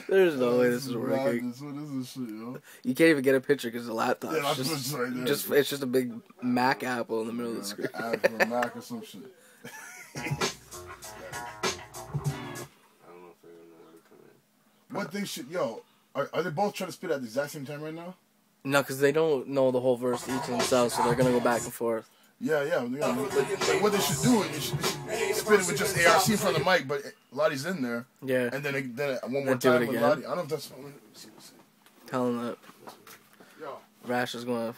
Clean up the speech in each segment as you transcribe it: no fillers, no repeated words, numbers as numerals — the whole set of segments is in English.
There's no way this is working. What is this shit, yo? You can't even get a picture because the laptop. Yeah, that's just right there. It's just a big Mac apple in the middle of the screen. Like an ad for a Mac or some shit. I don't know if they're gonna know where to come in. What thing should are they both trying to spit at the exact same time right now? No, because they don't know the whole verse each themselves, so they're gonna go back and forth. Yeah. Like what they should do is they should spit it with just ARC in front of the mic, but Lottie's in there. Yeah. And then one more And do time it with again. Lottie. I don't know if that's. Let me see. Tell them that Yo, Rash is gonna. are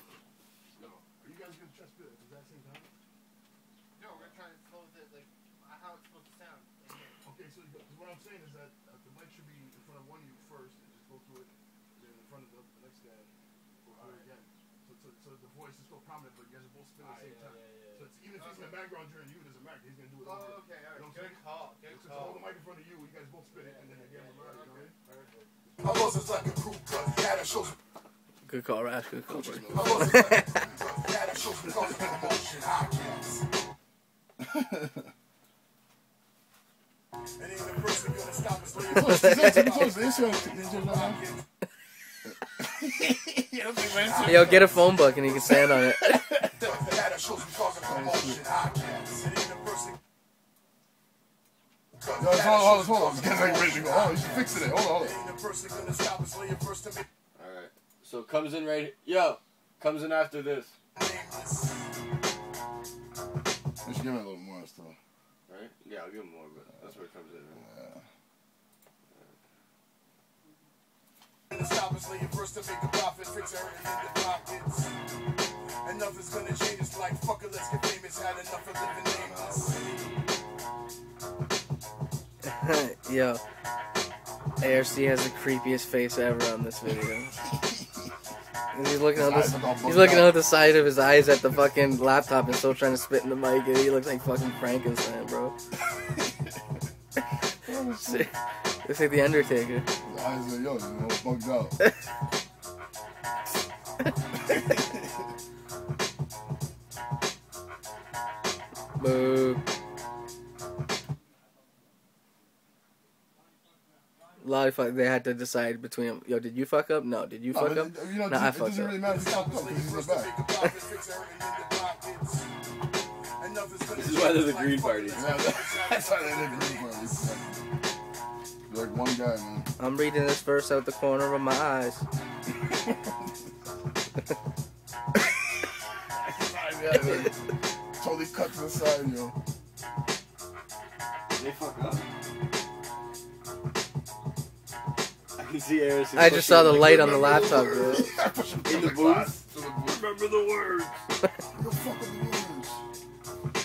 you guys gonna try to spit at the exact same time? No, we're gonna try to close it like how it's supposed to sound. Okay, so what I'm saying is that the mic should be in front of one of you first, and just go through it, then in front of the next guy, go through it again. So the voice is still prominent, but you guys are both spitting at the same time. So it's, even if he's in the background during you, it doesn't matter. He's gonna do it over. Oh, okay, alright. You know what I'm Good saying? call. Good So call. hold the mic in front of you, you guys both spit it, and then again with Lottie, you know what I mean? I was just like a crew cut. Yeah, that shows. Good call, Rash. Good call, buddy. I was just like a crew cut. Yeah, that shows because of the emotion. I guess. And ain't the person gonna stop us when Yo, get a phone book and you can stand on it. Yeah, that shows because of the emotion. I guess. And ain't the person. Hold on. This guy's like ready to go. Oh, he's fixing it. Hold on. Ain't the person gonna stop us when you're first to make Alright. So comes in right yo, comes in after this. nameless. We should give it a little more still. Right? Yeah, I'll give him more, but that's where it comes in, right? Gonna stop us when you're first to make a profit. Fix everything in the pockets. And nothing's gonna change. It's like fuck it, let's get famous. Had enough of living nameless. Yo, ARC has the creepiest face ever on this video. He's looking out the side of his eyes at the fucking laptop and still trying to spit in the mic, and he looks like fucking Frankenstein, bro. Looks like the Undertaker. The eyes are bugged out. Boo. A lot of fuck. They had to decide between them. Yo, did you fuck up? No. Did you fuck up? You know, No, I it fucked doesn't up. really matter if you fucked up because he's in the back. This is why there's a green party. Yeah, that's why they did green parties. You're like one guy, man. I'm reading this verse out the corner of my eyes. Totally cut to the side, yo. They fuck up. I can see Harrison. I just saw the light on the laptop, dude. In the booth. Remember the words. What the fuck are the words?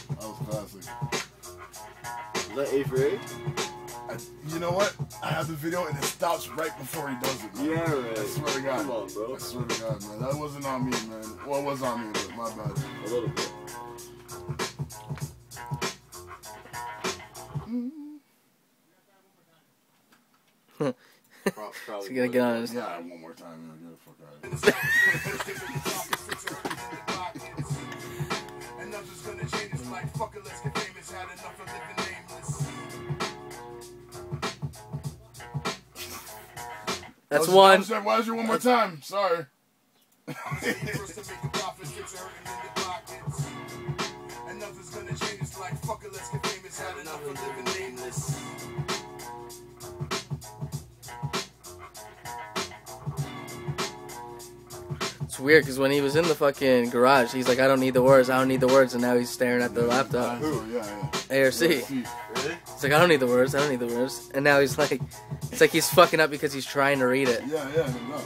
That was classic. Is that A for A? You know what? I have the video and it stops right before he does it, man. Yeah, right. I swear to God. Come on, bro. I swear to God, man. That wasn't on me, man. Well, it was on me, but my bad. A little bit. He's gonna get on his. Yeah, one more time, man. Get the fuck out of And nothing's gonna change. It's like fuck it, let's get famous. Had enough of living nameless. That's one. Why is your one more time? Sorry. First to make a profit, fix everything in the pockets. And nothing's gonna change. It's like fuck it, let's get famous. Had enough of living nameless. It's weird because when he was in the fucking garage, he's like, I don't need the words, and now he's staring at the laptop. Who? Yeah. ARC. Really? It's like, I don't need the words, and now he's like, it's like he's fucking up because he's trying to read it. Yeah, no.